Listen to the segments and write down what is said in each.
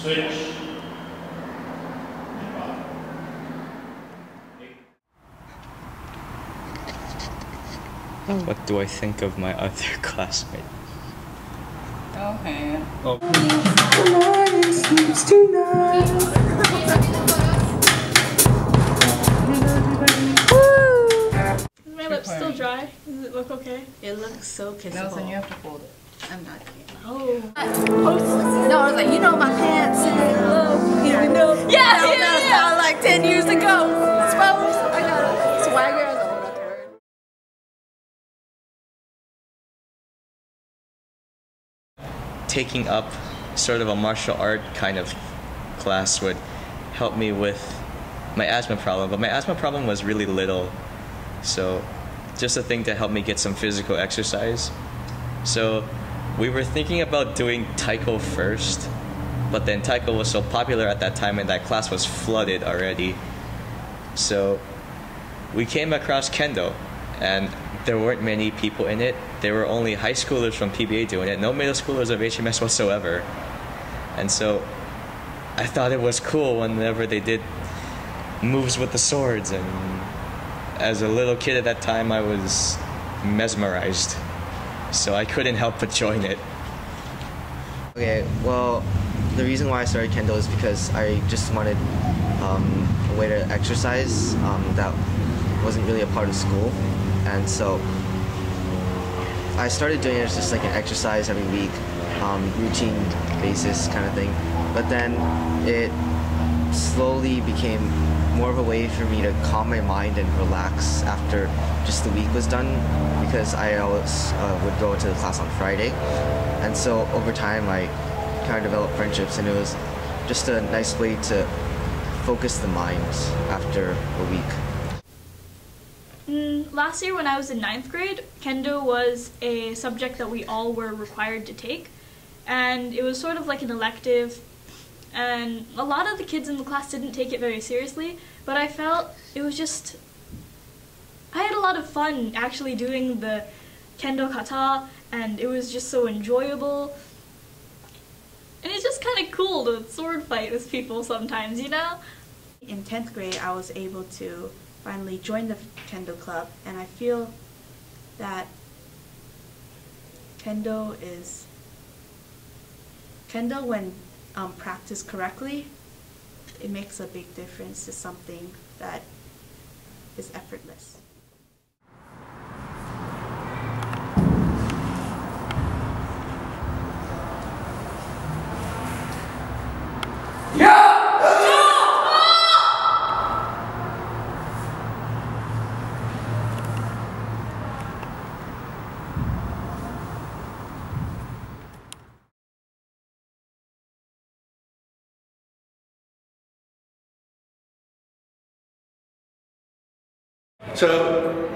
Switch. What do I think of my other classmate? Okay. Oh. Is my lip still dry? Does it look okay? It looks so kissable. Nelson, you have to fold it. I'm not kidding. Oh. No, I was like, you know my pants said love, even though that was like 10 years ago. Suppose I got a swagger as a whole third. Taking up sort of a martial art kind of class would help me with my asthma problem, but my asthma problem was really little, so just a thing to help me get some physical exercise. So we were thinking about doing Taiko first, but then Taiko was so popular at that time and that class was flooded already. So we came across Kendo, and there weren't many people in it. There were only high schoolers from PBA doing it, no middle schoolers of HMS whatsoever. And so I thought it was cool whenever they did moves with the swords, and as a little kid at that time I was mesmerized. So I couldn't help but join it. Okay, well, the reason why I started Kendo is because I just wanted a way to exercise that wasn't really a part of school. And so I started doing it as just like an exercise every week, routine basis kind of thing. But then it slowly became more of a way for me to calm my mind and relax after just the week was done, because I always would go to the class on Friday. And so over time I kind of developed friendships, and it was just a nice way to focus the mind after a week. Last year when I was in 9th grade, Kendo was a subject that we all were required to take, and it was sort of like an elective, and a lot of the kids in the class didn't take it very seriously, but I felt it was just, I had a lot of fun actually doing the Kendo Kata, and it was just so enjoyable. And it's just kind of cool to sword fight with people sometimes, you know? In 10th grade, I was able to finally join the Kendo Club, and I feel that Kendo when practiced correctly, it makes a big difference to something that is effortless. So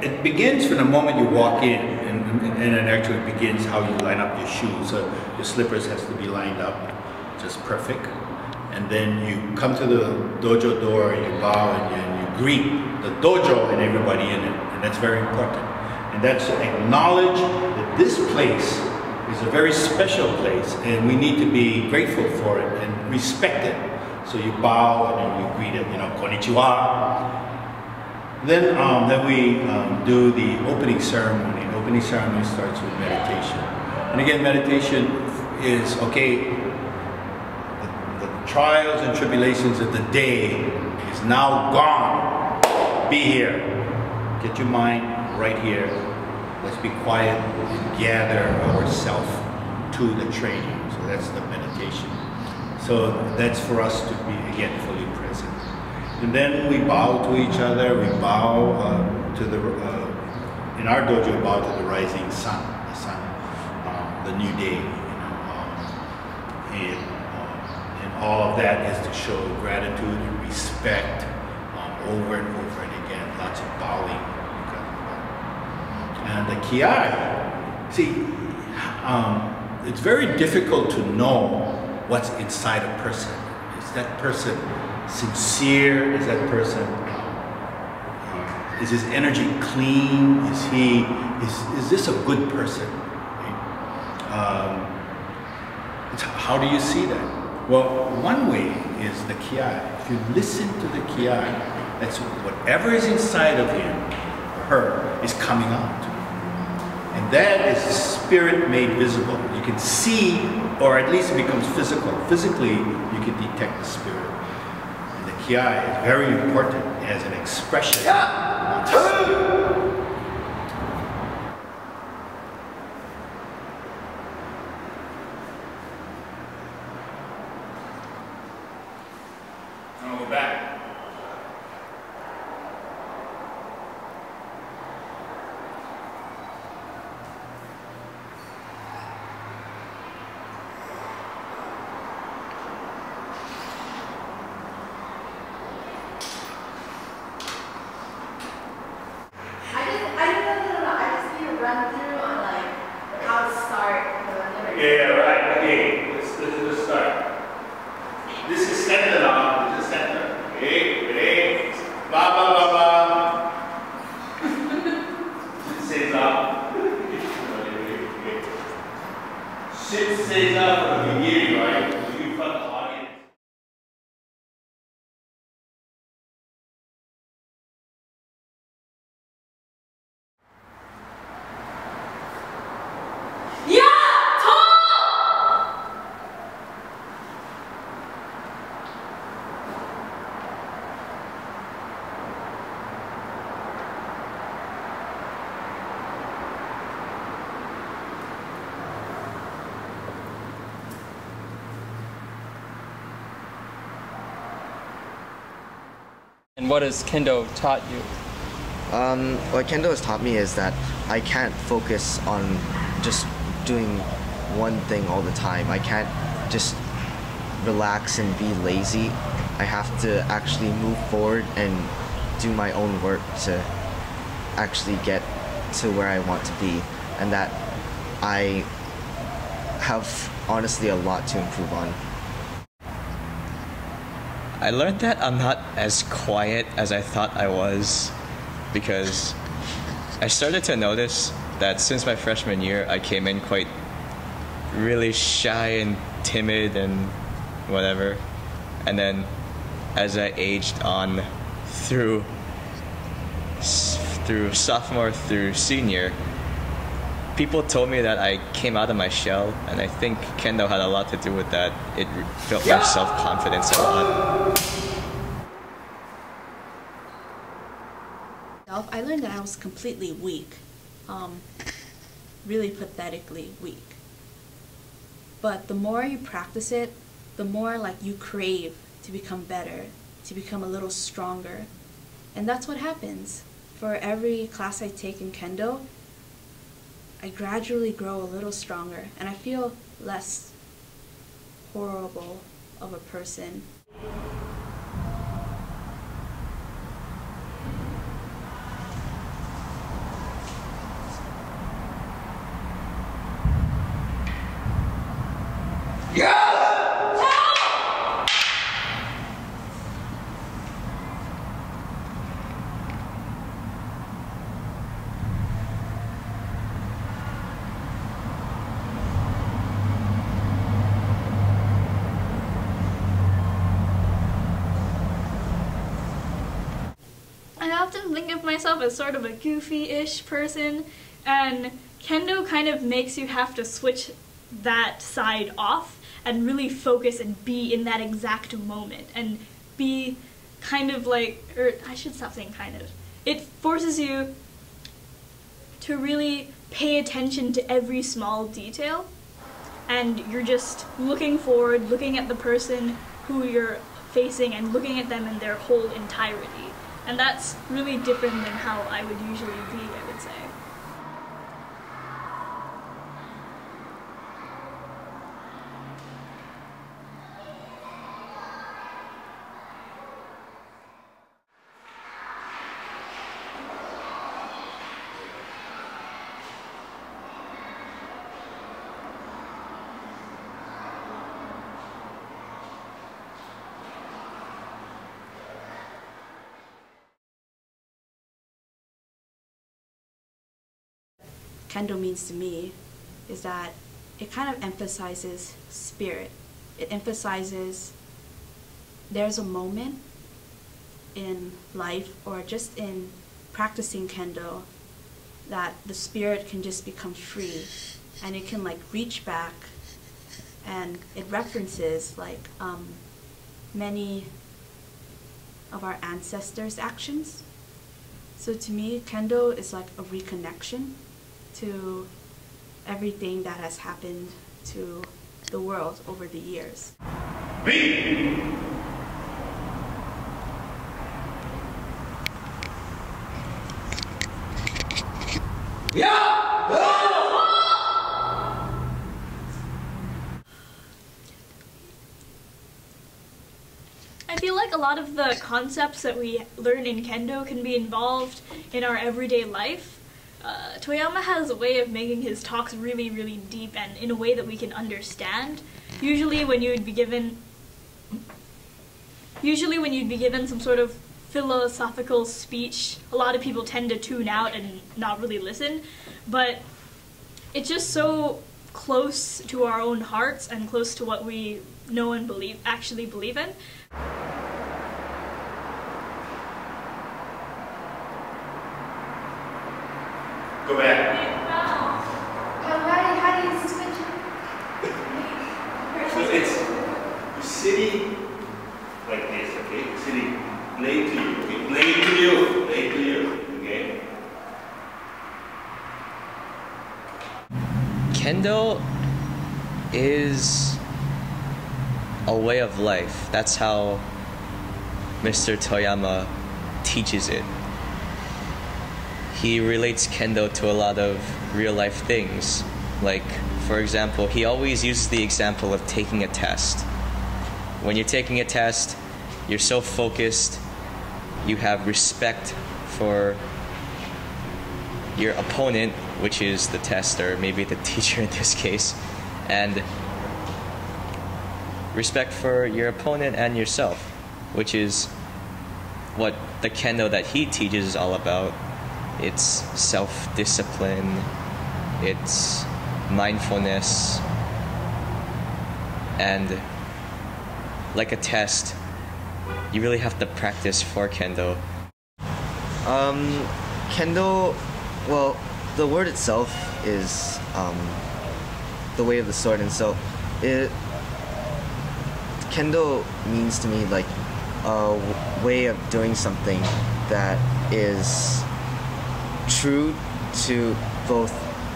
it begins from the moment you walk in, and it actually begins how you line up your shoes. So your slippers has to be lined up just perfect. And then you come to the dojo door and you bow and you greet the dojo and everybody in it. And that's very important. And that's to acknowledge that this place is a very special place and we need to be grateful for it and respect it. So you bow and then you greet it, you know, konnichiwa. Then we do the opening ceremony. The opening ceremony starts with meditation. And again, meditation is, okay, the trials and tribulations of the day is now gone. Be here. Get your mind right here. Let's be quiet and gather ourselves to the training. So that's the meditation. So that's for us to be, again, fully present. And then we bow to each other, we bow to the, in our dojo, we bow to the rising sun, the new day, you know, and all of that is to show gratitude and respect over and over and again, lots of bowing. And the kiai, see, it's very difficult to know what's inside a person. Is that person sincere? Is that person Is his energy clean? Is this a good person? Right? How do you see that? Well, one way is the kiai. If you listen to the kiai, that's whatever is inside of him, her, is coming out. And that is the spirit made visible. You can see, or at least it becomes physical. Physically, you can detect the spirit. And the kiai is very important as an expression. I'll go back. Run through on like how to start. Yeah, right. Okay, let's start. This is center now. This is center. Okay, ready? Ba ba ba ba. Sit says up. Sit says up from the beginning, right? You front the audience. And what has Kendo taught you? What Kendo has taught me is that I can't focus on just doing one thing all the time. I can't just relax and be lazy. I have to actually move forward and do my own work to actually get to where I want to be, and that I have honestly a lot to improve on. I learned that I'm not as quiet as I thought I was, because I started to notice that since my freshman year I came in quite really shy and timid and whatever, and then as I aged on through sophomore through senior, people told me that I came out of my shell, and I think Kendo had a lot to do with that. It built my self-confidence a lot. I learned that I was completely weak, really pathetically weak. But the more you practice it, the more like you crave to become better, to become a little stronger. And that's what happens. For every class I take in Kendo, I gradually grow a little stronger, and I feel less horrible of a person. I often think of myself as sort of a goofy-ish person, and Kendo kind of makes you have to switch that side off and really focus and be in that exact moment and be kind of like, or I should stop saying kind of. It forces you to really pay attention to every small detail, and you're just looking forward, looking at the person who you're facing and looking at them in their whole entirety. And that's really different than how I would usually be, I would say. Kendo means to me is that it kind of emphasizes spirit. It emphasizes there's a moment in life or just in practicing Kendo that the spirit can just become free and it can like reach back, and it references like many of our ancestors' actions. So to me, Kendo is like a reconnection to everything that has happened to the world over the years. I feel like a lot of the concepts that we learn in Kendo can be involved in our everyday life. Toyama has a way of making his talks really, really deep and in a way that we can understand. Usually when you'd be given some sort of philosophical speech, a lot of people tend to tune out and not really listen, but it's just so close to our own hearts and close to what we know and actually believe in. Go back. How do you switch? So it's you're sitting like this, okay? You're sitting blade to you, okay? Blade to you, blade to you, okay? Kendo is a way of life. That's how Mr. Toyama teaches it. He relates Kendo to a lot of real life things. Like, for example, he always uses the example of taking a test. When you're taking a test, you're so focused, you have respect for your opponent, which is the tester, maybe the teacher in this case, and respect for your opponent and yourself, which is what the Kendo that he teaches is all about. It's self-discipline, it's mindfulness, and like a test, you really have to practice for Kendo. Kendo, well, the word itself is the way of the sword, and so Kendo means to me like a way of doing something that is true to both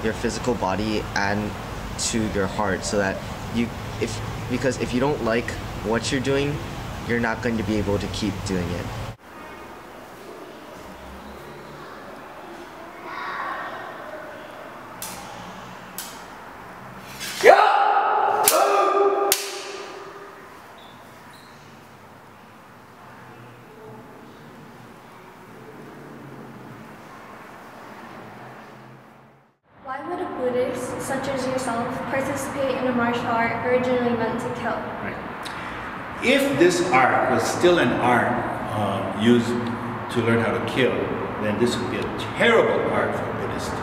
your physical body and to your heart, so that because if you don't like what you're doing, you're not going to be able to keep doing it. Why would a Buddhist, such as yourself, participate in a martial art originally meant to kill? Right. If this art was still an art used to learn how to kill, then this would be a terrible art for Buddhists to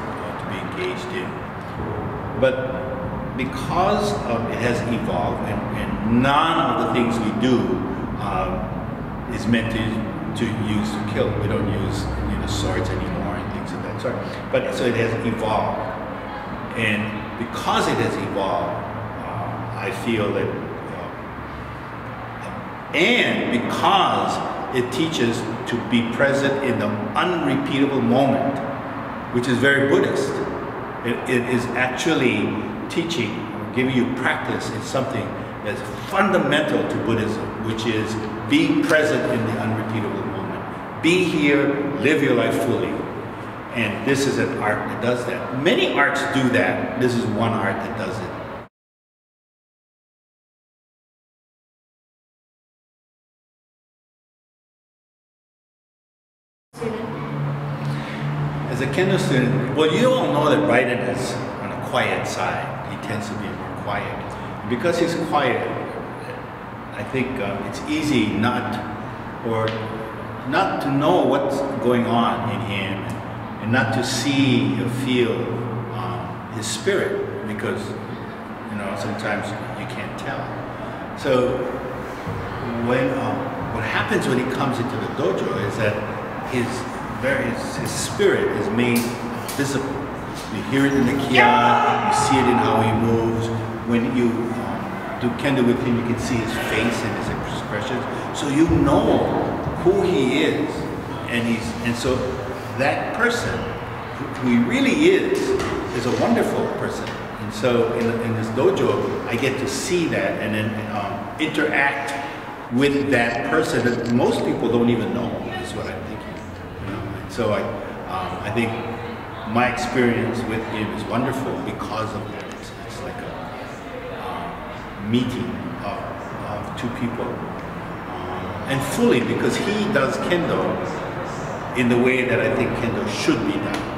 be engaged in. But because it has evolved, and none of the things we do is meant to use to kill. We don't use swords anymore and things of that sort. But so it has evolved, and because it has evolved, I feel that, and because it teaches to be present in the unrepeatable moment, which is very Buddhist. It is actually teaching, giving you practice in something that's fundamental to Buddhism, which is being present in the unrepeatable moment. Be here, live your life fully. And this is an art that does that. Many arts do that. This is one art that does it. As a Kendo student, well, you all know that Ryden is on the quiet side. He tends to be more quiet. And because he's quiet, I think it's easy not to know what's going on in him, and not to see or feel his spirit, because sometimes you can't tell. So when what happens when he comes into the dojo is that his spirit is made visible. You hear it in the kiai, you see it in how he moves. When you do kendo with him, you can see his face and his expressions, so you know who he is, and so that person, who he really is a wonderful person. And so in this dojo, I get to see that and then interact with that person that most people don't even know, is what I'm thinking. And so I think my experience with him is wonderful because of that. It's like a meeting of two people, and fully, because he does kendo in the way that I think kendo should be done.